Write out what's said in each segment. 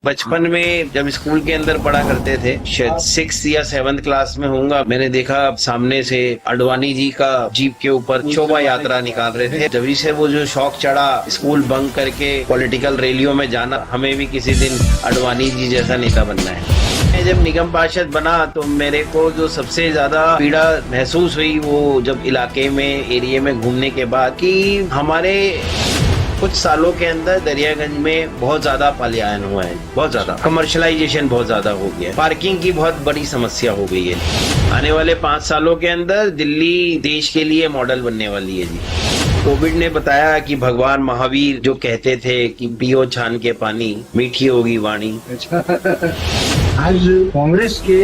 बचपन में जब स्कूल के अंदर पढ़ा करते थे, शायद 6 या 7th क्लास में होऊंगा, मैंने देखा सामने से अडवाणी जी का जीप के ऊपर शोभा यात्रा निकाल रहे थे। जब से वो जो शौक चढ़ा स्कूल बंक करके पॉलिटिकल रैलियों में जाना, हमें भी किसी दिन अडवाणी जी जैसा नेता बनना है। मैं जब निगम पार्षद बना तो मेरे को जो सबसे ज्यादा पीड़ा महसूस हुई वो जब इलाके में एरिया में घूमने के बाद कि हमारे कुछ सालों के अंदर दरियागंज में बहुत ज्यादा पलायन हुआ है, बहुत ज्यादा कमर्शलाइजेशन बहुत ज्यादा हो गया है, पार्किंग की बहुत बड़ी समस्या हो गई है। आने वाले 5 सालों के अंदर दिल्ली देश के लिए मॉडल बनने वाली है जी। कोविड ने बताया कि भगवान महावीर जो कहते थे कि पियो छान के पानी, मीठी होगी वाणी। आज कांग्रेस के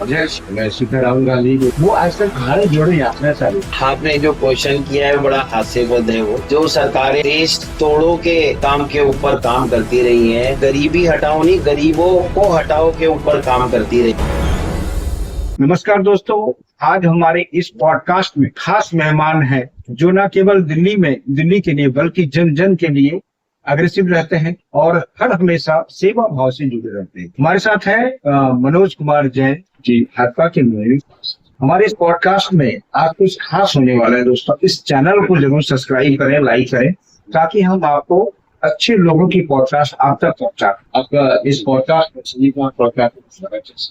अध्यक्ष राहुल गांधी वो आज तक भारत जोड़ो यात्रा चालू। आपने जो क्वेश्चन किया है बड़ा हास्यास्पद है। वो जो सरकारें देश तोड़ो के काम के ऊपर काम करती रही हैं, गरीबी हटाओ नहीं, गरीबों को हटाओ के ऊपर काम करती रही। नमस्कार दोस्तों, आज हमारे इस पॉडकास्ट में खास मेहमान हैं जो न केवल दिल्ली के लिए बल्कि जन जन के लिए अग्रेसिव रहते हैं और हर हमेशा सेवा भाव से जुड़े रहते हैं। हमारे साथ है मनोज कुमार जैन जी, भाजपा के हमारे इस पॉडकास्ट में आज कुछ खास होने वाला है दोस्तों। इस चैनल को जरूर सब्सक्राइब करें, लाइक करें, ताकि हम आपको अच्छे लोगों की पॉडकास्ट आप तक पहुंचा। आपका इस पॉडकास्ट में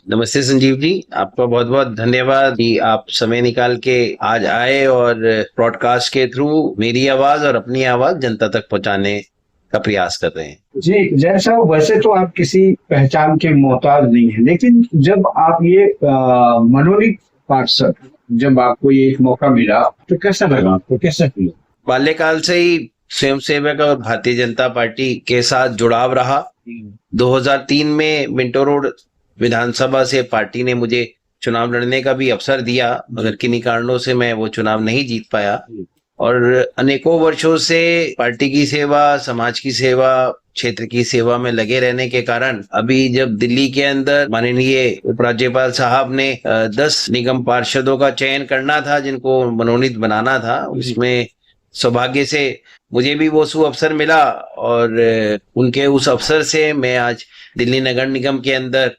नमस्ते संजीव जी, आपका बहुत बहुत धन्यवाद कि आप समय निकाल के आज आए और पॉडकास्ट के थ्रू मेरी आवाज और अपनी आवाज जनता तक पहुंचाने का प्रयास कर रहे हैं। जी जैसा वैसे तो आप किसी पहचान के मोहताज नहीं है, लेकिन जब आप ये मनोनीत पार्षद, जब आपको ये एक मौका मिला तो कैसा लगा आपको, कैसा फील? बाल्यकाल से ही स्वयंसेवक और भारतीय जनता पार्टी के साथ जुड़ाव रहा। 2003 में मिंटो रोड विधानसभा से पार्टी ने मुझे चुनाव लड़ने का भी अवसर दिया, मगर किन्हीं कारणों से मैं वो चुनाव नहीं जीत पाया। और अनेकों वर्षों से पार्टी की सेवा, समाज की सेवा, क्षेत्र की सेवा में लगे रहने के कारण अभी जब दिल्ली के अंदर माननीय उपराज्यपाल साहब ने 10 निगम पार्षदों का चयन करना था जिनको मनोनीत बनाना था, उसमें सौभाग्य से मुझे भी वो अवसर मिला और उनके उस अवसर से मैं आज दिल्ली नगर निगम के अंदर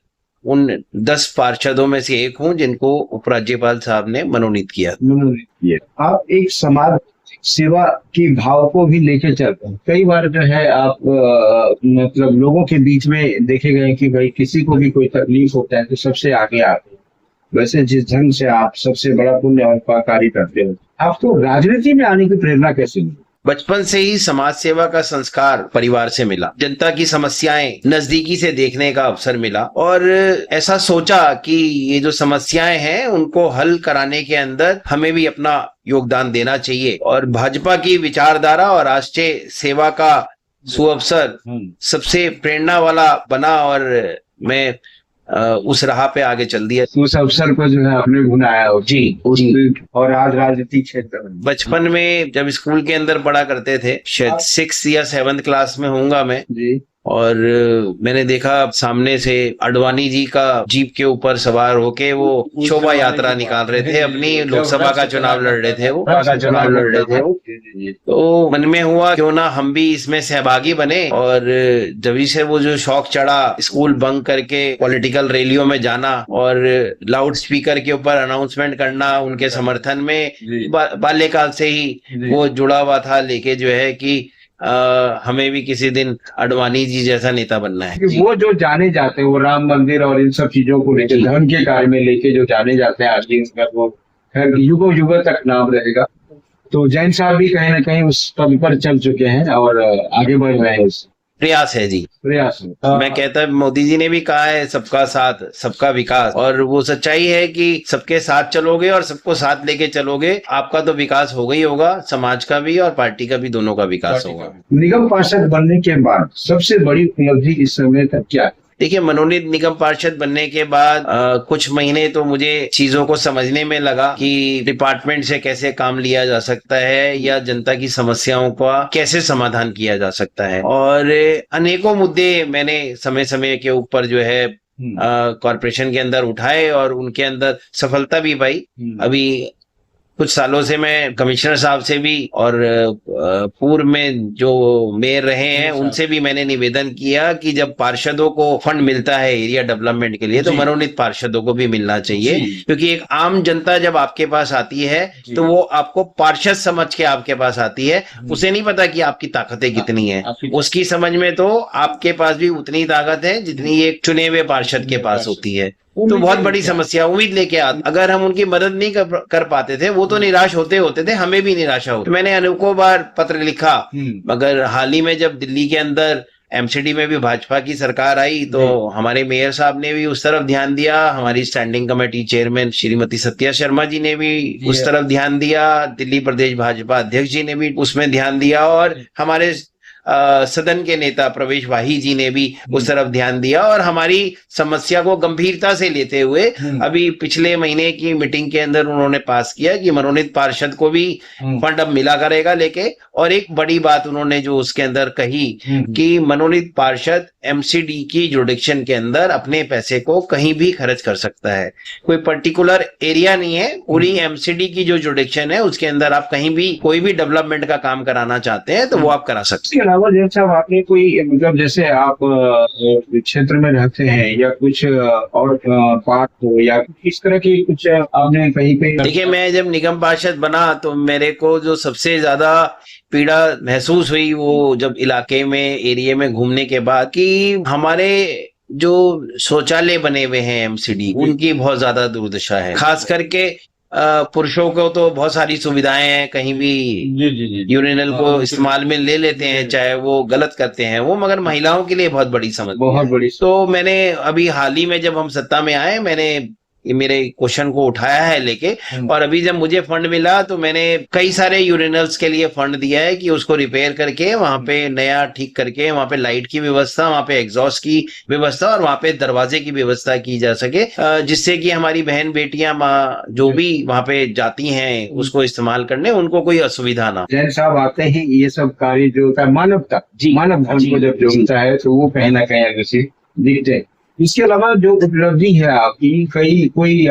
उन 10 पार्षदों में से एक हूं जिनको उपराज्यपाल साहब ने मनोनीत किया। आप एक समाज सेवा की भाव को भी लेके चलते हैं। कई बार जो है आप मतलब लोगों के बीच में देखे गए कि भाई किसी को भी कोई तकलीफ होता है तो सबसे आगे आते हैं। वैसे जिस ढंग से आप सबसे बड़ा पुण्य और कार्य करते हो, आपको राजनीति में आने की प्रेरणा कैसे मिली? बचपन से ही समाज सेवा का संस्कार परिवार से मिला। जनता की समस्याएं नजदीकी से देखने का अवसर मिला और ऐसा सोचा कि ये जो समस्याएं हैं उनको हल कराने के अंदर हमें भी अपना योगदान देना चाहिए। और भाजपा की विचारधारा और राष्ट्रीय सेवा का सुअवसर सबसे प्रेरणा वाला बना और मैं उस राह पे आगे चल दिया। उस अवसर को जो है आपने भुनाया हो। जी। और आज राजनीतिक क्षेत्र में बचपन में जब स्कूल के अंदर पढ़ा करते थे, शायद 6 या 7th क्लास में होऊंगा मैं जी, और मैंने देखा सामने से अडवाणी जी का जीप के ऊपर सवार होके वो शोभा यात्रा निकाल रहे थे, अपनी लोकसभा का चुनाव लड़ रहे थे, वो तो मन में हुआ क्यों ना हम भी इसमें सहभागी बने। और जब से वो जो शौक चढ़ा स्कूल बंक करके पॉलिटिकल रैलियों में जाना और लाउड स्पीकर के ऊपर अनाउंसमेंट करना उनके समर्थन में, बाल्यकाल से ही वो जुड़ा हुआ था लेके जो है कि हमें भी किसी दिन अडवाणी जी जैसा नेता बनना है। वो जो जाने जाते हैं, वो राम मंदिर और इन सब चीजों को लेकर, धर्म के कार्य में लेके जो जाने जाते हैं आगे, वो खैर युगों युगों तक नाम रहेगा। तो जैन साहब भी कहीं ना कहीं उस पद पर चल चुके हैं और आगे बढ़ रहे हैं। प्रयास है जी, प्रयास है। मैं कहता मोदी जी ने भी कहा है सबका साथ सबका विकास, और वो सच्चाई है कि सबके साथ चलोगे और सबको साथ लेके चलोगे, आपका तो विकास होगा ही होगा, समाज का भी और पार्टी का भी, दोनों का विकास होगा। निगम पार्षद बनने के बाद सबसे बड़ी उपलब्धि इस समय तक क्या है? देखिए, मनोनीत निगम पार्षद बनने के बाद कुछ महीने तो मुझे चीजों को समझने में लगा कि डिपार्टमेंट से कैसे काम लिया जा सकता है या जनता की समस्याओं का कैसे समाधान किया जा सकता है। और अनेकों मुद्दे मैंने समय समय के ऊपर जो है कॉर्पोरेशन के अंदर उठाए और उनके अंदर सफलता भी पाई। अभी कुछ सालों से मैं कमिश्नर साहब से भी और पूर्व में जो मेयर रहे हैं उनसे भी मैंने निवेदन किया कि जब पार्षदों को फंड मिलता है एरिया डेवलपमेंट के लिए तो मनोनीत पार्षदों को भी मिलना चाहिए, क्योंकि एक आम जनता जब आपके पास आती है तो वो आपको पार्षद समझ के आपके पास आती है, उसे नहीं पता कि आपकी ताकतें कितनी है। उसकी समझ में तो आपके पास भी उतनी ताकत है जितनी एक चुने हुए पार्षद के पास होती है। तो बहुत बड़ी समस्या, उम्मीद लेके आते, अगर हम उनकी मदद नहीं कर पाते थे वो तो निराश होते थे, हमें भी निराशा होती। मैंने अनेकों बार पत्र लिखा, मगर हाल ही में जब दिल्ली के अंदर एमसीडी में भी भाजपा की सरकार आई तो हमारे मेयर साहब ने भी उस तरफ ध्यान दिया, हमारी standing committee chairman Shrimati Satya Sharma ji ने भी उस तरफ ध्यान दिया, दिल्ली प्रदेश भाजपा अध्यक्ष जी ने भी उसमें ध्यान दिया और हमारे सदन के नेता प्रवेश वाही जी ने भी उस तरफ ध्यान दिया और हमारी समस्या को गंभीरता से लेते हुए अभी पिछले महीने की मीटिंग के अंदर उन्होंने पास किया कि मनोनीत पार्षद को भी फंड अब मिला करेगा लेके। और एक बड़ी बात उन्होंने जो उसके अंदर कही कि मनोनीत पार्षद एमसीडी की जुरिडिक्शन के अंदर अपने पैसे को कहीं भी खर्च कर सकता है, कोई पर्टिकुलर एरिया नहीं है, पूरी एमसीडी की जो जुरिडिक्शन है उसके अंदर आप कहीं भी कोई भी डेवलपमेंट का काम कराना चाहते हैं तो वो आप करा सकते हैं। जैसा आपने कोई मतलब जैसे आप क्षेत्र में रहते हैं या कुछ और पार्क हो या इस तरह की कुछ आपने कहीं पे? देखिए, मैं जब निगम पार्षद बना तो मेरे को जो सबसे ज्यादा पीड़ा महसूस हुई वो जब इलाके में एरिया में घूमने के बाद कि हमारे जो शौचालय बने हुए हैं एमसीडी उनकी बहुत ज्यादा दुर्दशा है। खास करके पुरुषों को तो बहुत सारी सुविधाएं हैं, कहीं भी यूरिनल को इस्तेमाल में ले लेते हैं, चाहे वो गलत करते हैं वो, मगर महिलाओं के लिए बहुत बड़ी समस्या, बहुत बड़ी। तो मैंने अभी हाल ही में जब हम सत्ता में आए मैंने मेरे क्वेश्चन को उठाया है लेके, और अभी जब मुझे फंड मिला तो मैंने कई सारे यूरिनल्स के लिए फंड दिया है कि उसको रिपेयर करके वहां पे नया ठीक करके वहां पे लाइट की व्यवस्था, वहां पे एग्जॉस्ट की व्यवस्था और वहां पे दरवाजे की व्यवस्था की जा सके, जिससे कि हमारी बहन बेटियां माँ जो भी वहां पे जाती हैं उसको इस्तेमाल करने उनको कोई असुविधा ना। जैन साहब आते ही ये सब कार्य जो होता है मानवता, मानव धर्म को जब जोड़ता है तो वो कहीं ना कहीं अग्रसित दिखते हैं। इसके अलावा जो उपलब्धि है आपकी, कोई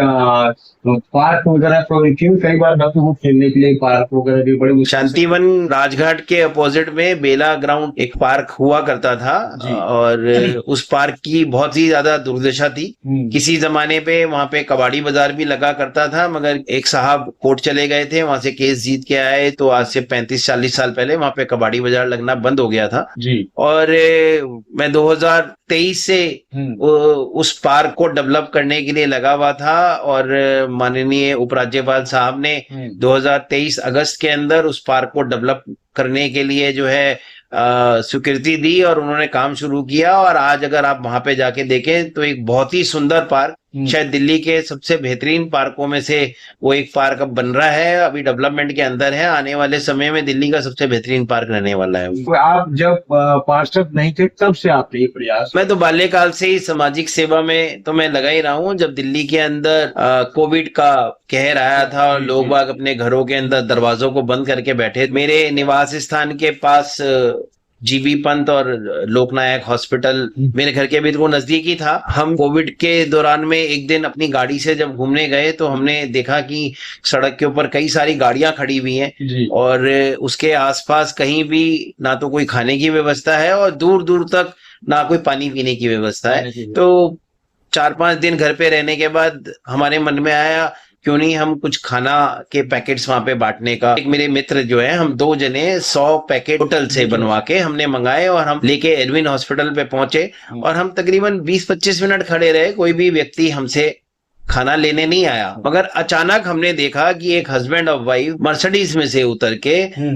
पार्क वगैरह क्यों कई बार बच्चों को खेलने के लिए पार्क वगैरह भी बड़े शांतिवन राजघाट के अपोजिट में बेला ग्राउंड एक पार्क हुआ करता था और उस पार्क की बहुत ही ज्यादा दुर्दशा थी। किसी जमाने पे वहां पे कबाड़ी बाजार भी लगा करता था, मगर एक साहब कोर्ट चले गए थे, वहां से केस जीत के आए तो आज से 35-40 साल पहले वहां पे कबाड़ी बाजार लगना बंद हो गया था और मैं 2023 से उस पार्क को डेवलप करने के लिए लगा हुआ था और माननीय उपराज्यपाल साहब ने 2023 अगस्त के अंदर उस पार्क को डेवलप करने के लिए जो है स्वीकृति दी और उन्होंने काम शुरू किया। और आज अगर आप वहां पे जाके देखें तो एक बहुत ही सुंदर पार्क, शायद दिल्ली के सबसे बेहतरीन पार्कों में से वो एक पार्क अब बन रहा है, अभी डेवलपमेंट के अंदर है, आने वाले समय में दिल्ली का सबसे बेहतरीन पार्क रहने वाला है। आप जब पार्षद नहीं थे तब से आपने ये प्रयास? मैं तो बाल्यकाल से ही सामाजिक सेवा में तो मैं लगा ही रहा हूँ। जब दिल्ली के अंदर कोविड का कहर आया था और लोग बाग अपने घरों के अंदर दरवाजों को बंद करके बैठे, मेरे निवास स्थान के पास जीबी पंत और लोकनायक हॉस्पिटल मेरे घर के बिल्कुल नजदीक ही था। हम कोविड के दौरान में एक दिन अपनी गाड़ी से जब घूमने गए तो हमने देखा कि सड़क के ऊपर कई सारी गाड़ियां खड़ी हुई हैं और उसके आसपास कहीं भी ना तो कोई खाने की व्यवस्था है और दूर दूर तक ना कोई पानी पीने की व्यवस्था है। तो 4-5 दिन घर पे रहने के बाद हमारे मन में आया क्यों नहीं हम कुछ खाना के पैकेट्स वहां पे बांटने का। एक मेरे मित्र जो है, हम 2 जने 100 पैकेट होटल से बनवा के हमने मंगाए और हम लेके एडविन हॉस्पिटल पे पहुंचे और हम तकरीबन 20-25 मिनट खड़े रहे, कोई भी व्यक्ति हमसे खाना लेने नहीं आया। मगर अचानक हमने देखा कि एक हस्बैंड और वाइफ मर्सिडीज में से उतर के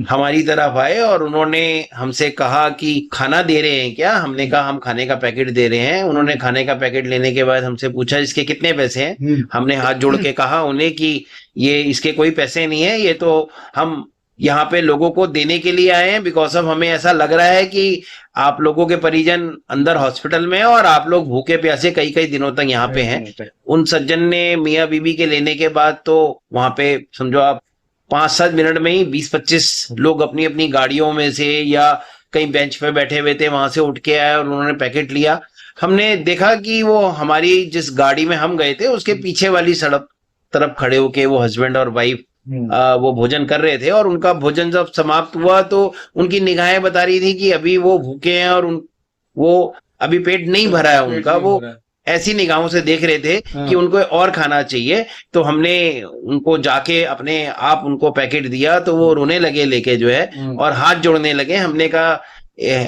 हमारी तरफ आए और उन्होंने हमसे कहा कि खाना दे रहे हैं क्या? हमने कहा हम खाने का पैकेट दे रहे हैं। उन्होंने खाने का पैकेट लेने के बाद हमसे पूछा इसके कितने पैसे हैं? हमने हाथ जोड़ के कहा उन्हें कि ये इसके कोई पैसे नहीं है, ये तो हम यहाँ पे लोगों को देने के लिए आए हैं, बिकॉज ऑफ हमें ऐसा लग रहा है कि आप लोगों के परिजन अंदर हॉस्पिटल में हैं और आप लोग भूखे प्यासे कई कई दिनों तक यहाँ पे हैं। उन सज्जन ने मियाँ बीबी के लेने के बाद तो वहां पे समझो आप 5-7 मिनट में ही 20-25 लोग अपनी अपनी गाड़ियों में से या कहीं बेंच पे बैठे हुए थे वहां से उठ के आए और उन्होंने पैकेट लिया। हमने देखा कि वो हमारी जिस गाड़ी में हम गए थे उसके पीछे वाली सड़क तरफ खड़े होके वो हस्बैंड और वाइफ वो भोजन कर रहे थे और उनका भोजन जब समाप्त हुआ तो उनकी निगाहें बता रही थी कि अभी वो भूखे हैं और वो अभी पेट नहीं भरा है उनका। वो ऐसी निगाहों से देख रहे थे कि उनको और खाना चाहिए। तो हमने उनको जाके अपने आप उनको पैकेट दिया तो वो रोने लगे लेके जो है और हाथ जोड़ने लगे। हमने कहा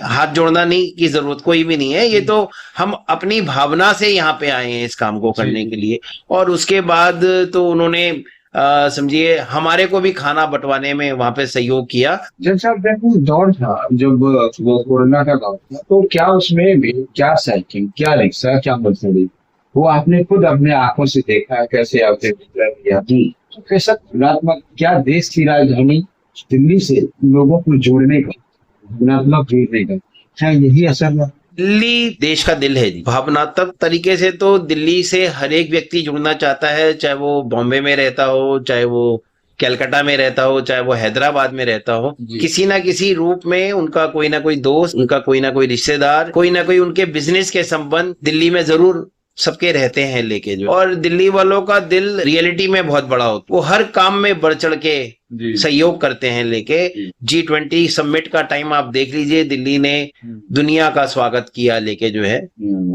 हाथ जोड़ना नहीं की जरूरत कोई भी नहीं है, ये तो हम अपनी भावना से यहाँ पे आए हैं इस काम को करने के लिए। और उसके बाद तो उन्होंने समझिए हमारे को भी खाना बंटवाने में वहां पे सहयोग किया। जब साहब देखो दौर था, जब वो कोरोना का दौर था, तो क्या उसमें भी क्या साइकिल, क्या रिक्शा, क्या मर्सिडीज, वो आपने खुद अपने आंखों से देखा है कैसे आपने किया? तो कैसा गुणात्मक, क्या देश की राजधानी दिल्ली से लोगों को जोड़ने का, गुणात्मक जोड़ने का, क्या यही असर हुआ? दिल्ली देश का दिल है जी। भावनात्मक तरीके से तो दिल्ली से हर एक व्यक्ति जुड़ना चाहता है, चाहे वो बॉम्बे में रहता हो, चाहे वो कलकत्ता में रहता हो, चाहे वो हैदराबाद में रहता हो। किसी ना किसी रूप में उनका कोई ना कोई दोस्त, उनका कोई ना कोई रिश्तेदार, कोई ना कोई उनके बिजनेस के संबंध दिल्ली में जरूर सबके रहते हैं लेके जो। और दिल्ली वालों का दिल रियलिटी में बहुत बड़ा होता है, वो हर काम में बढ़ चढ़ के सहयोग करते हैं लेके। G20 समिट का टाइम आप देख लीजिए, दिल्ली ने दुनिया का स्वागत किया लेके जो है।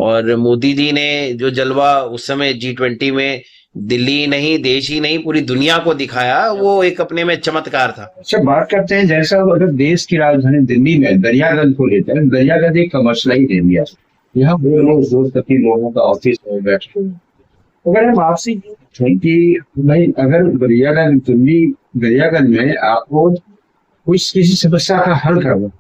और मोदी जी ने जो जलवा उस समय G20 में दिल्ली नहीं, देश ही नहीं, पूरी दुनिया को दिखाया, वो एक अपने में चमत्कार था। अच्छा, बात करते हैं जैसा अगर देश की राजधानी दिल्ली में दरियागंज को लेते हैं, दरियागंज एक कमर्शियलाइज्ड एरिया है, यहाँ वो लोग दो तीन लोगों का ऑफिस में बैठते हैं। अगर हम आपसे कि भाई अगर दरियागंज में आपको कुछ किसी समस्या का हल करना,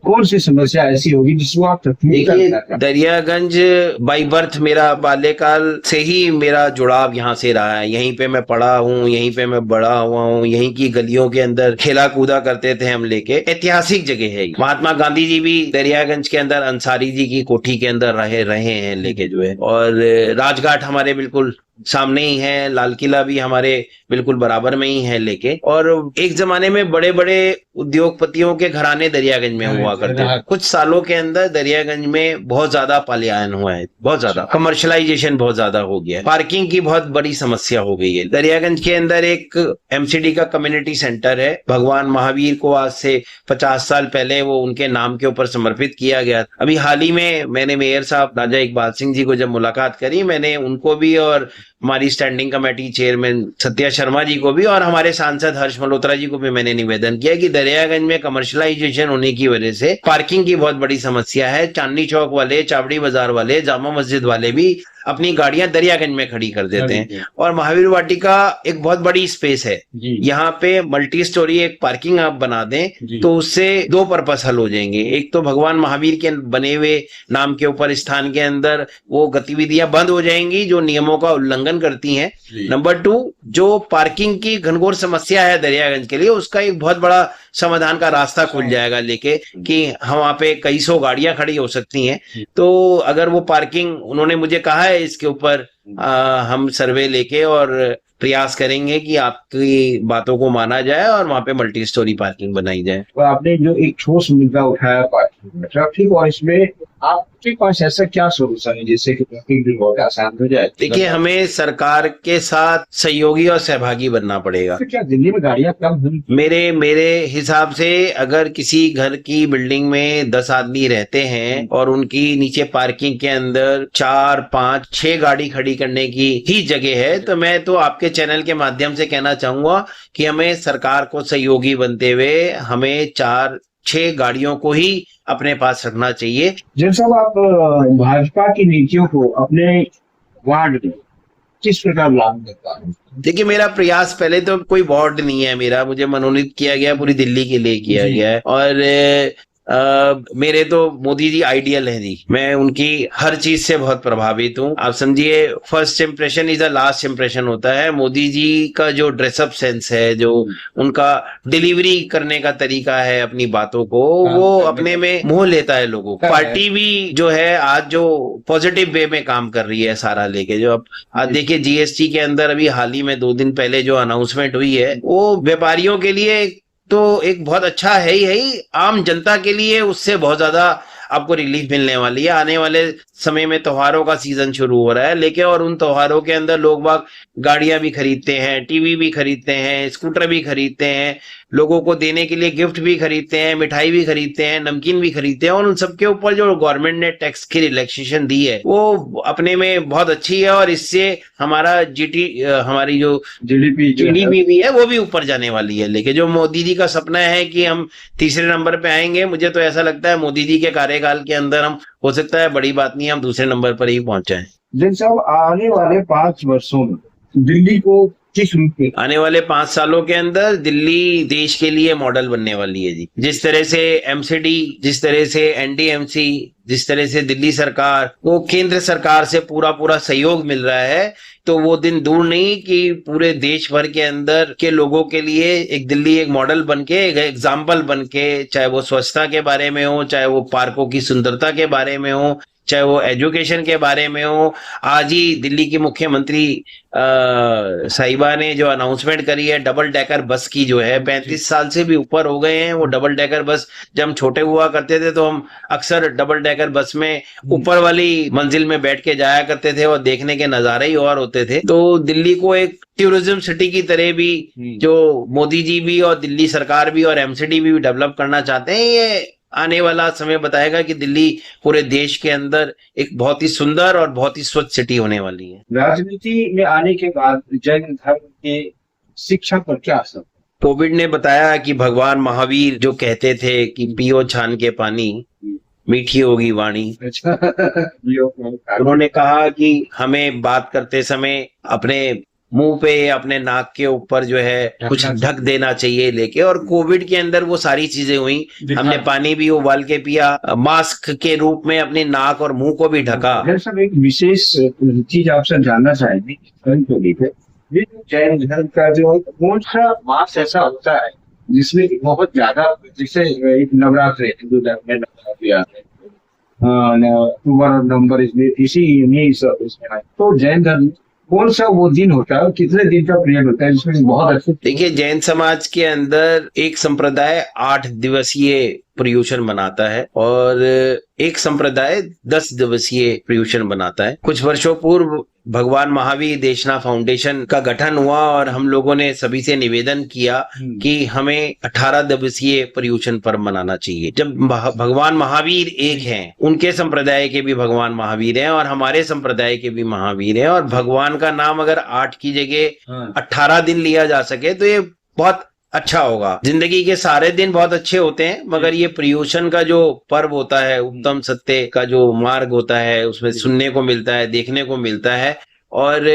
कौन सी समस्या ऐसी होगी जिसको आप देखिए, दरियागंज बाई बर्थ मेरा बाल्यकाल से ही मेरा जुड़ाव यहाँ से रहा है। यहीं पे मैं पढ़ा हूँ, यहीं पे मैं बड़ा हुआ हूँ, यहीं की गलियों के अंदर खेला कूदा करते थे हम लेके। ऐतिहासिक जगह है। महात्मा गांधी जी भी दरियागंज के अंदर अंसारी जी की कोठी के अंदर रहे हैं लेके जो है। और राजघाट हमारे बिल्कुल सामने ही है, लाल किला भी हमारे बिल्कुल बराबर में ही है लेके। और एक जमाने में बड़े बड़े उद्योगपतियों के घराने दरियागंज में हुआ करते हैं। कुछ सालों के अंदर दरियागंज में बहुत ज्यादा पलायन हुआ है, बहुत ज्यादा कमर्शलाइजेशन बहुत ज्यादा हो गया है। पार्किंग की बहुत बड़ी समस्या हो गई है। दरियागंज के अंदर एक MCD का कम्युनिटी सेंटर है। भगवान महावीर को आज से 50 साल पहले वो उनके नाम के ऊपर समर्पित किया गया। अभी हाल ही में मैंने मेयर साहब राजा इकबाल सिंह जी को जब मुलाकात करी, मैंने उनको भी और हमारी standing committee chairman Satya Sharma ji को भी और हमारे सांसद हर्ष मल्होत्रा जी को भी मैंने निवेदन किया कि दरियागंज में कमर्शलाइजेशन होने की वजह से पार्किंग की बहुत बड़ी समस्या है। चांदनी चौक वाले, चावड़ी बाजार वाले, जामा मस्जिद वाले भी अपनी गाड़ियां दरियागंज में खड़ी कर देते हैं। और महावीर वाटिका एक बहुत बड़ी स्पेस है, यहाँ पे मल्टी स्टोरी एक पार्किंग आप बना दें तो उससे दो पर्पस हल हो जाएंगे। एक तो भगवान महावीर के बने हुए नाम के ऊपर स्थान के अंदर वो गतिविधियां बंद हो जाएंगी जो नियमों का उल्लंघन करती हैं। नंबर 2, जो पार्किंग की घनघोर समस्या है दरियागंज के लिए, उसका एक बहुत बड़ा समाधान का रास्ता खुल जाएगा लेके कि हम वहां पे कई सौ गाड़ियां खड़ी हो सकती हैं। तो अगर वो पार्किंग, उन्होंने मुझे कहा है इसके ऊपर हम सर्वे लेके और प्रयास करेंगे कि आपकी बातों को माना जाए और वहां पे मल्टी स्टोरी पार्किंग बनाई जाए। तो आपने जो एक ठोस मुद्दा उठाया पार्किंग में, ट्रैफिक, और इसमें आपके पास ऐसा क्या सोल्यूशन है जिससे कि ट्रैफिक भी बहुत आसान हो जाए? देखिए, हमें सरकार के साथ सहयोगी और सहभागी बनना पड़ेगा। तो क्या दिल्ली में गाड़ियां कम हुई? मेरे हिसाब से अगर किसी घर की बिल्डिंग में 10 आदमी रहते हैं और उनकी नीचे पार्किंग के अंदर 4, 5, 6 गाड़ी खड़ी करने की ही जगह है, तो मैं तो आपके चैनल के माध्यम से कहना चाहूंगा कि हमें सरकार को सहयोगी बनते हुए हमें 4-6 गाड़ियों को ही अपने पास रखना चाहिए। जब साहब आप भाजपा की नीतियों को अपने वार्ड में किस प्रकार लागू करता है? देखिए, मेरा प्रयास, पहले तो कोई वार्ड नहीं है मेरा, मुझे मनोनीत किया गया पूरी दिल्ली के लिए किया गया है। और मेरे तो मोदी जी आइडियल हैं जी, मैं उनकी हर चीज से बहुत प्रभावित हूँ। आप समझिए, first impression is the last impression होता है। मोदी जी का जो ड्रेसअप सेंस है, जो उनका डिलीवरी करने का तरीका है अपनी बातों को, वो अपने में मोह लेता है लोगों को। पार्टी भी जो है आज जो पॉजिटिव वे में काम कर रही है सारा लेके, जो अब आज देखिए GST के अंदर अभी हाल ही में 2 दिन पहले जो अनाउंसमेंट हुई है, वो व्यापारियों के लिए तो एक बहुत अच्छा है ही, आम जनता के लिए उससे बहुत ज्यादा आपको रिलीफ मिलने वाली है। आने वाले समय में त्योहारों का सीजन शुरू हो रहा है लेकिन, और उन त्योहारों के अंदर लोग बाग गाड़ियां भी खरीदते हैं, टीवी भी खरीदते हैं, स्कूटर भी खरीदते हैं, लोगों को देने के लिए गिफ्ट भी खरीदते हैं, मिठाई भी खरीदते हैं, नमकीन भी खरीदते हैं, और उन सबके ऊपर जो गवर्नमेंट ने टैक्स की रिलैक्सेशन दी है वो अपने में बहुत अच्छी है, और इससे हमारा हमारी जो जीडीपी भी है वो भी ऊपर जाने वाली है। लेकिन जो मोदी जी का सपना है कि हम तीसरे नंबर पे आएंगे, मुझे तो ऐसा लगता है मोदी जी के कार्यकाल के अंदर हम, हो सकता है बड़ी बात नहीं, हम दूसरे नंबर पर ही पहुंच जाए। जैन साहब, आने वाले 5 वर्षों में दिल्ली को किस रूप में, आने वाले 5 सालों के अंदर दिल्ली देश के लिए मॉडल बनने वाली है जी। जिस तरह से एमसीडी, जिस तरह से एनडीएमसी, जिस तरह से दिल्ली सरकार वो केंद्र सरकार से पूरा सहयोग मिल रहा है, तो वो दिन दूर नहीं कि पूरे देश भर के अंदर के लोगों के लिए एक दिल्ली एक मॉडल बनके, एक एग्जाम्पल बनके, चाहे वो स्वच्छता के बारे में हो, चाहे वो पार्कों की सुंदरता के बारे में हो, चाहे वो एजुकेशन के बारे में हो। आज ही दिल्ली की मुख्यमंत्री साहिबा ने जो अनाउंसमेंट करी है डबल डेकर बस की, जो है 35 साल से भी ऊपर हो गए हैं वो डबल डेकर बस। जब हम छोटे हुआ करते थे तो हम अक्सर डबल डेकर बस में ऊपर वाली मंजिल में बैठ के जाया करते थे और देखने के नजारे ही और होते थे। तो दिल्ली को एक टूरिज्म सिटी की तरह भी जो मोदी जी भी और दिल्ली सरकार भी और एमसीडी भी डेवलप करना चाहते हैं, ये आने वाला समय बताएगा कि दिल्ली पूरे देश के अंदर एक बहुत ही सुंदर और बहुत ही स्वच्छ सिटी होने वाली है। राजनीति में आने के बाद जैन धर्म के शिक्षा पर क्या असर? कोविड ने बताया कि भगवान महावीर जो कहते थे कि पियो छान के पानी, मीठी होगी वाणी। उन्होंने कहा कि हमें बात करते समय अपने मुंह पे, अपने नाक के ऊपर जो है कुछ ढक देना चाहिए लेके, और कोविड के अंदर वो सारी चीजें हुई। हमने पानी भी उबाल के पिया, मास्क के रूप में अपने नाक और मुंह को भी ढका। सब एक विशेष चीज आपसे जानना चाहेंगे, ये जो जैन धर्म का जो कौन सा मास ऐसा होता है जिसमें बहुत ज्यादा, जैसे एक नवरात्र हिंदू धर्म में नवरात्रि आते हैं, अक्टूबर नवंबर इसमें तो जैन धर्म कौन सा वो दिन होता है, कितने दिन का पीरियड होता है जिसमें बहुत अच्छे? देखिए, जैन समाज के अंदर एक संप्रदाय 8 दिवसीय पर्यूषण मनाता है और एक संप्रदाय 10 दिवसीय पर्यूषण मनाता है। कुछ वर्षों पूर्व भगवान महावीर देशना फाउंडेशन का गठन हुआ और हम लोगों ने सभी से निवेदन किया कि हमें 18 दिवसीय पर्यूषण पर्व मनाना चाहिए। जब भगवान महावीर एक हैं, उनके संप्रदाय के भी भगवान महावीर हैं और हमारे संप्रदाय के भी महावीर हैं, और भगवान का नाम अगर 8 की जगह 18 दिन लिया जा सके तो ये बहुत अच्छा होगा। जिंदगी के सारे दिन बहुत अच्छे होते हैं, मगर ये पर्यूषण का जो पर्व होता है, उत्तम सत्य का जो मार्ग होता है, उसमें सुनने को मिलता है, देखने को मिलता है। और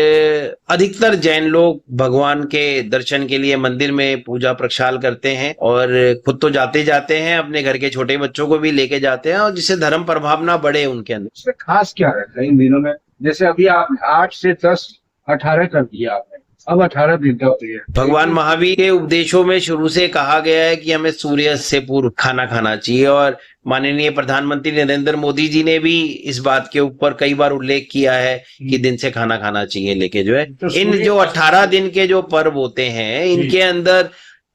अधिकतर जैन लोग भगवान के दर्शन के लिए मंदिर में पूजा प्रक्षाल करते हैं और खुद तो जाते हैं, अपने घर के छोटे बच्चों को भी लेके जाते हैं, और जिससे धर्म प्रभावना बढ़े उनके अंदर। इसमें खास क्या रहता है इन दिनों में? जैसे अभी आप 8 से 10 18 कर दिया आपने, अब 18 दिन का पीरियड। भगवान महावीर के उपदेशों में शुरू से कहा गया है कि हमें सूर्यास्त से पूर्व खाना खाना चाहिए, और माननीय प्रधानमंत्री नरेंद्र मोदी जी ने भी इस बात के ऊपर कई बार उल्लेख किया है कि दिन से खाना खाना चाहिए लेके जो है। इन जो 18 दिन के जो पर्व होते हैं, इनके अंदर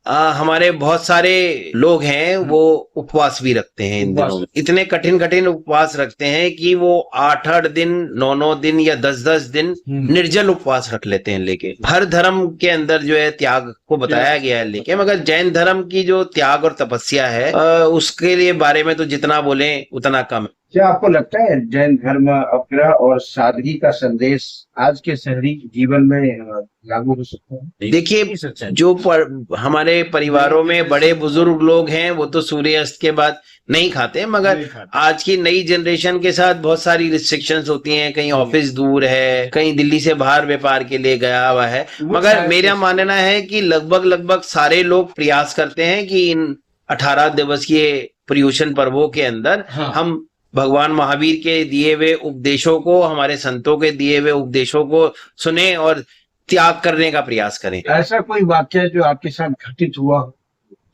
हमारे बहुत सारे लोग हैं वो उपवास भी रखते हैं। इन दिनों में इतने कठिन उपवास रखते हैं कि वो 8-8 दिन, 9-9 दिन या 10-10 दिन निर्जल उपवास रख लेते हैं लेके। हर धर्म के अंदर जो है त्याग को बताया गया है लेके, मगर जैन धर्म की जो त्याग और तपस्या है उसके लिए बारे में तो जितना बोले उतना कम है। क्या आपको लगता है जैन धर्म अपग्रह और सादगी का संदेश आज के शहरी जीवन में लागू हो सकता है? देखिए, जो हमारे परिवारों में बड़े बुजुर्ग लोग हैं वो तो सूर्यास्त के बाद नहीं खाते, मगर आज की नई जनरेशन के साथ बहुत सारी रिस्ट्रिक्शंस होती हैं। कहीं ऑफिस दूर है, कहीं दिल्ली से बाहर व्यापार के लिए गया हुआ है, मगर मेरा मानना है कि लगभग सारे लोग प्रयास करते हैं कि इन 18 दिवसीय पर्यूषण पर्वों के अंदर हम भगवान महावीर के दिए हुए उपदेशों को, हमारे संतों के दिए हुए उपदेशों को सुने और त्याग करने का प्रयास करें। ऐसा कोई वाक्य जो आपके साथ घटित हुआ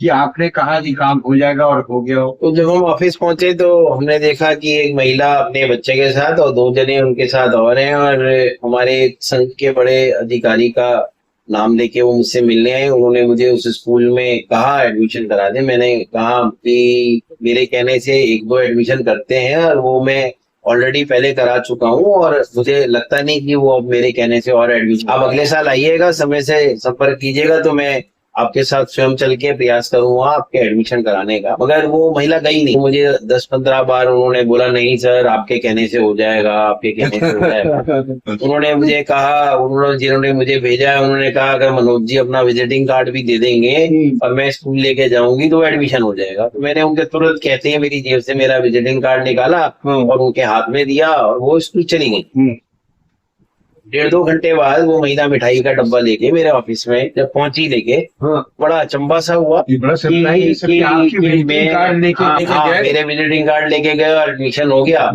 कि आपने कहा कि काम हो जाएगा और हो गया हो? तो जब हम ऑफिस पहुंचे तो हमने देखा कि एक महिला अपने बच्चे के साथ और 2 जने उनके साथ और हैं, और हमारे संघ के बड़े अधिकारी का नाम लेके वो मुझसे मिलने आए। उन्होंने मुझे उस स्कूल में कहा एडमिशन करा दे। मैंने कहा कि मेरे कहने से एक दो एडमिशन करते हैं और वो मैं ऑलरेडी पहले करा चुका हूँ और मुझे लगता नहीं कि वो अब मेरे कहने से और एडमिशन। आप अगले साल आइएगा, समय से संपर्क कीजिएगा तो मैं आपके साथ स्वयं चल के प्रयास करूंगा आपके एडमिशन कराने का। मगर वो महिला गई नहीं। मुझे 10-15 बार उन्होंने बोला नहीं सर आपके कहने से हो जाएगा, आपके कहने से हो जाएगा। उन्होंने मुझे कहा, जिन्होंने मुझे भेजा है उन्होंने कहा अगर मनोज जी अपना विजिटिंग कार्ड भी दे देंगे और मैं स्कूल लेके जाऊंगी तो एडमिशन हो जाएगा। तो मैंने उनके तुरंत कहते हैं मेरी जेब से मेरा विजिटिंग कार्ड निकाला और उनके हाथ में दिया और वो स्कूल चली गई। 1.5-2 घंटे बाद वो महिला मिठाई का डब्बा लेके मेरे ऑफिस में जब पहुंची लेके, बड़ा अचंबा सा हुआ मेरे विजिटिंग कार्ड लेके गए और एडमिशन हो गया।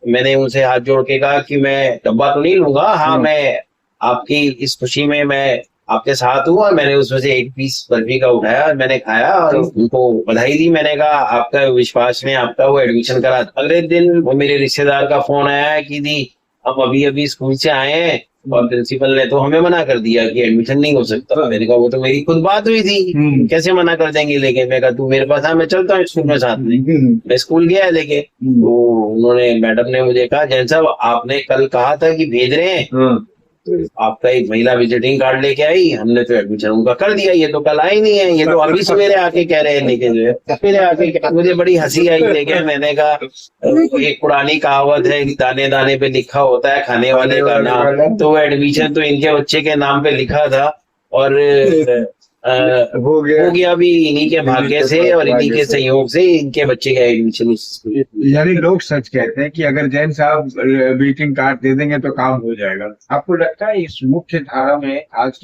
मैंने उनसे हाथ जोड़ के कहा कि मैं डब्बा तो नहीं लूंगा, हाँ मैं आपकी इस खुशी में मैं आपके साथ हूँ। और मैंने उसमें से एक पीस बर्फी का उठाया और मैंने खाया और उनको बधाई दी। मैंने कहा आपका विश्वास में आपका वो एडमिशन करा। अगले दिन वो मेरे रिश्तेदार का फोन आया कि दी हम अभी अभी स्कूल से आए हैं और प्रिंसिपल ने तो हमें मना कर दिया कि एडमिशन नहीं हो सकता। मैंने कहा वो तो मेरी खुद बात हुई थी, कैसे मना कर देंगे। लेके मैं कहा तू मेरे पास आ, मैं चलता हूँ स्कूल में साथ में। मैं स्कूल गया लेके, तो उन्होंने मैडम ने मुझे कहा जैन साहब आपने कल कहा था कि भेज रहे हैं, तो आपका एक महिला विजिटिंग कार्ड लेके आई, हमने तो एडमिशन उनका कर दिया, ये तो कल आई नहीं है, ये तो अभी सवेरे आके कह रहे हैं लेके जो है सवेरे आके। मुझे बड़ी हंसी आई लेके। मैंने कहा एक पुरानी कहावत है दाने दाने पे लिखा होता है खाने वाले का नाम, तो एडमिशन तो इनके बच्चे के नाम पे लिखा था और हो गया भी इन्हीं के भाग्य से और इन्हीं के सहयोग से इनके बच्चे का एडमिशन। यानी लोग सच कहते हैं कि अगर जैन साहब विजिटिंग कार्ड दे देंगे तो काम हो जाएगा। आपको लगता है इस मुख्य धारा में आज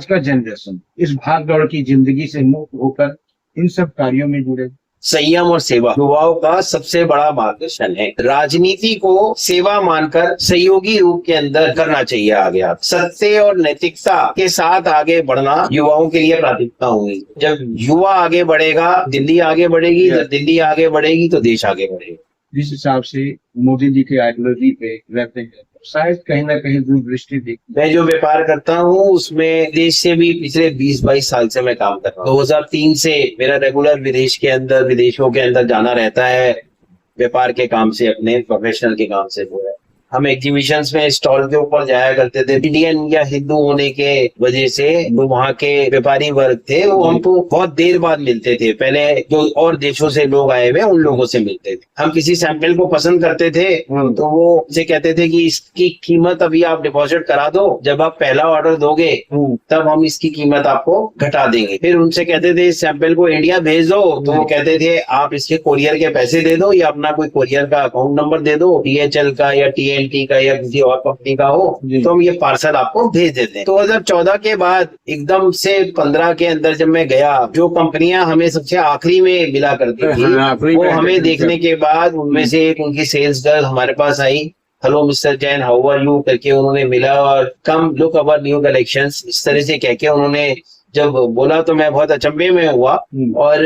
का जनरेशन इस भाग दौड़ की जिंदगी से मुक्त होकर इन सब कार्यों में जुड़े? संयम और सेवा युवाओं का सबसे बड़ा मार्गदर्शन है। राजनीति को सेवा मानकर सहयोगी रूप के अंदर करना चाहिए। आगे आप सत्य और नैतिकता के साथ आगे बढ़ना युवाओं के लिए प्राथमिकता होगी। जब युवा आगे बढ़ेगा दिल्ली आगे बढ़ेगी, जब दिल्ली आगे बढ़ेगी तो देश आगे बढ़ेगा। जिस हिसाब से मोदी जी के आइडियोलॉजी पे रहते हैं शायद कहीं ना कहीं दूरदृष्टि दिख। मैं जो व्यापार करता हूँ उसमें देश से भी पिछले 20-22 साल से मैं काम कर रहा हूँ। 2003 से मेरा रेगुलर विदेशों के अंदर जाना रहता है व्यापार के काम से, अपने प्रोफेशनल के काम से। वो है हम एग्जीबिशंस में स्टॉल के ऊपर जाया करते थे। इंडियन या हिंदू होने के वजह से जो वहाँ के व्यापारी वर्ग थे वो हमको बहुत देर बाद मिलते थे। पहले जो और देशों से लोग आए हुए उन लोगों से मिलते थे। हम किसी सैंपल को पसंद करते थे तो वो से कहते थे कि इसकी कीमत अभी आप डिपॉजिट करा दो, जब आप पहला ऑर्डर दोगे तब हम इसकी कीमत आपको घटा देंगे। फिर उनसे कहते थे इस सैंपल को इंडिया भेज दो, तो वो कहते थे आप इसके कोरियर के पैसे दे दो या अपना कोई कोरियर का अकाउंट नंबर दे दो, DHL का या TNT का या किसी और कंपनी का हो, तो हम ये पार्सल आपको भेज देते हैं। 2014 के बाद एकदम से 15 के अंदर जब मैं गया, जो कंपनियां हमें सबसे आखिरी में मिला करती थी वो हमें देखने के बाद उनमें से एक उनकी सेल्स गर्ल हमारे पास आई। Hello mister Jain, how are you करके उन्होंने मिला और come look our new collections इस तरह से कह के उन्होंने जब बोला तो मैं बहुत अचंभे में हुआ। और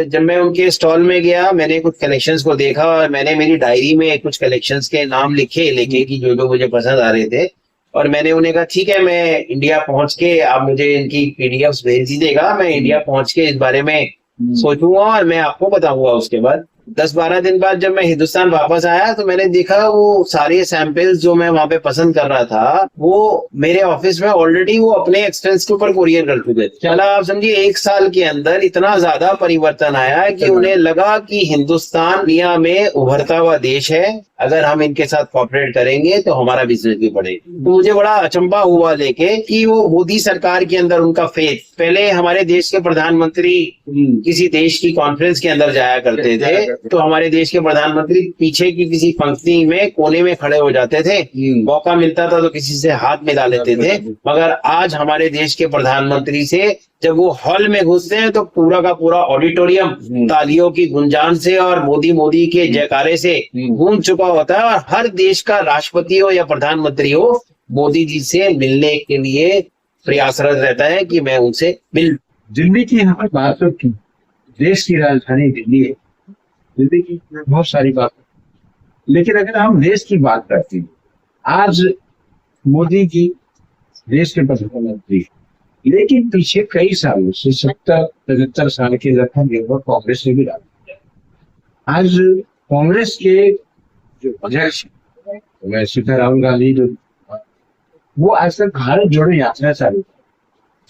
जब मैं उनके स्टॉल में गया मैंने कुछ कलेक्शंस को देखा और मैंने मेरी डायरी में कुछ कलेक्शंस के नाम लिखे लेके कि जो मुझे पसंद आ रहे थे। और मैंने उन्हें कहा ठीक है मैं इंडिया पहुंच के आप मुझे इनकी PDFs भेज दीजिएगा, मैं इंडिया पहुंच के इस बारे में सोचूंगा और मैं आपको बताऊंगा। उसके बाद 10-12 दिन बाद जब मैं हिंदुस्तान वापस आया तो मैंने देखा वो सारे सैंपल्स जो मैं वहां पे पसंद कर रहा था वो मेरे ऑफिस में ऑलरेडी वो अपने एक्सपेंस के ऊपर कोरियर कर चुके थे। चला आप समझिए 1 साल के अंदर इतना ज्यादा परिवर्तन आया कि उन्हें लगा कि हिंदुस्तान दुनिया में उभरता हुआ देश है, अगर हम इनके साथ कॉपरेट करेंगे तो हमारा बिजनेस भी बढ़ेगा। तो मुझे बड़ा अचंभा हुआ लेके कि वो मोदी सरकार के अंदर उनका फेथ। पहले हमारे देश के प्रधानमंत्री किसी देश की कॉन्फ्रेंस के अंदर जाया करते थे तो हमारे देश के प्रधानमंत्री पीछे की किसी पंक्ति में कोने में खड़े हो जाते थे, मौका मिलता था तो किसी से हाथ मिला लेते थे। मगर आज हमारे देश के प्रधानमंत्री से जब वो हॉल में घुसते हैं तो पूरा का पूरा ऑडिटोरियम तालियों की गुंजान से और मोदी के जयकारे से गूंज चुका होता है। और हर देश का राष्ट्रपति हो या प्रधानमंत्री हो मोदी जी से मिलने के लिए प्रयासरत रहता है कि मैं उनसे मिल। दिल्ली की यहाँ बात तो की, देश की राजधानी दिल्ली है, दिल्ली की बहुत सारी बात, लेकिन अगर हम देश की बात करते हैं आज मोदी जी देश के प्रधानमंत्री। लेकिन पीछे कई सालों से 70-75 साल के लगभग लगभग कांग्रेस ने भी राज किया। आज कांग्रेस के जो अध्यक्ष हैं, राहुल गांधी, जो वो आज तक भारत जोड़ो यात्रा चालू की।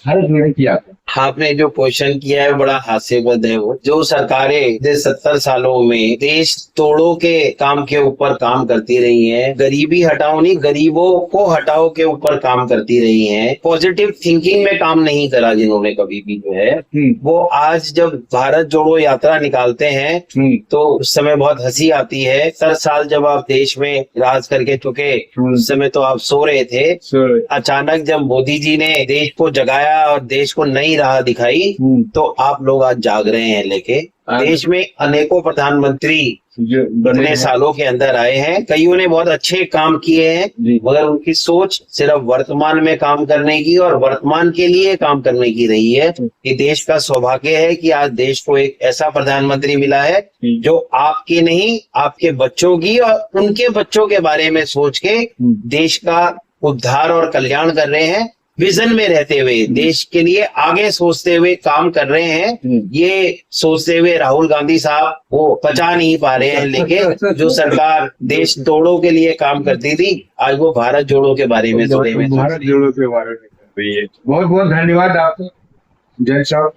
भारत जोड़ो की यात्रा आपने जो क्वेश्चन किया है बड़ा हास्यपद है। वो जो सरकारें 70 सालों में देश तोड़ो के काम के ऊपर काम करती रही हैं, गरीबी हटाओ नहीं गरीबों को हटाओ के ऊपर काम करती रही हैं, पॉजिटिव थिंकिंग में काम नहीं करा जिन्होंने कभी भी जो है, वो आज जब भारत जोड़ो यात्रा निकालते हैं तो उस समय बहुत हंसी आती है। 70 साल जब आप देश में राज करके चुके, उस समय तो आप सो रहे थे। अचानक जब मोदी जी ने देश को जगाया और देश को नई राह दिखाई तो आप लोग आज जाग रहे हैं लेके। देश में अनेकों प्रधानमंत्री इतने सालों के अंदर आए हैं, कईयों ने बहुत अच्छे काम किए हैं, मगर उनकी सोच सिर्फ वर्तमान में काम करने की और वर्तमान के लिए काम करने की रही है। ये देश का सौभाग्य है कि आज देश को एक ऐसा प्रधानमंत्री मिला है जो आपके नहीं आपके बच्चों की और उनके बच्चों के बारे में सोच के देश का उद्धार और कल्याण कर रहे हैं। विजन में रहते हुए देश के लिए आगे सोचते हुए काम कर रहे हैं। ये सोचते हुए राहुल गांधी साहब वो पचा नहीं पा रहे हैं, लेकिन जो सरकार देश तोड़ो के लिए काम करती थी आज वो भारत जोड़ो के बारे में भारत जोड़ो के बारे में कर रही है। बहुत बहुत धन्यवाद आपको जय साहब।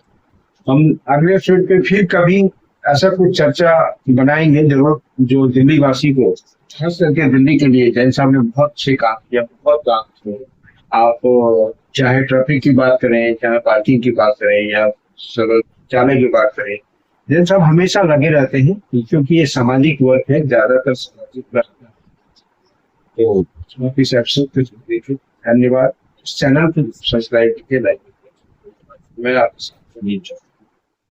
हम अगले शूट पे फिर कभी ऐसा कुछ चर्चा बनाएंगे जरूर, जो दिल्ली वासी को, खास करके दिल्ली के लिए। जैन साहब ने बहुत अच्छे काम किया, बहुत काम किया। आप चाहे ट्रैफिक की बात करें, चाहे पार्किंग की बात करें या शौचालय की बात करें, जैन साहब हमेशा लगे रहते हैं क्योंकि ये सामाजिक वर्क है, ज्यादातर सामाजिक वर्क। तो इस एपिसोड को देखिए, धन्यवाद। इस चैनल को सब्सक्राइब करके लाइक। मैं आपके साथ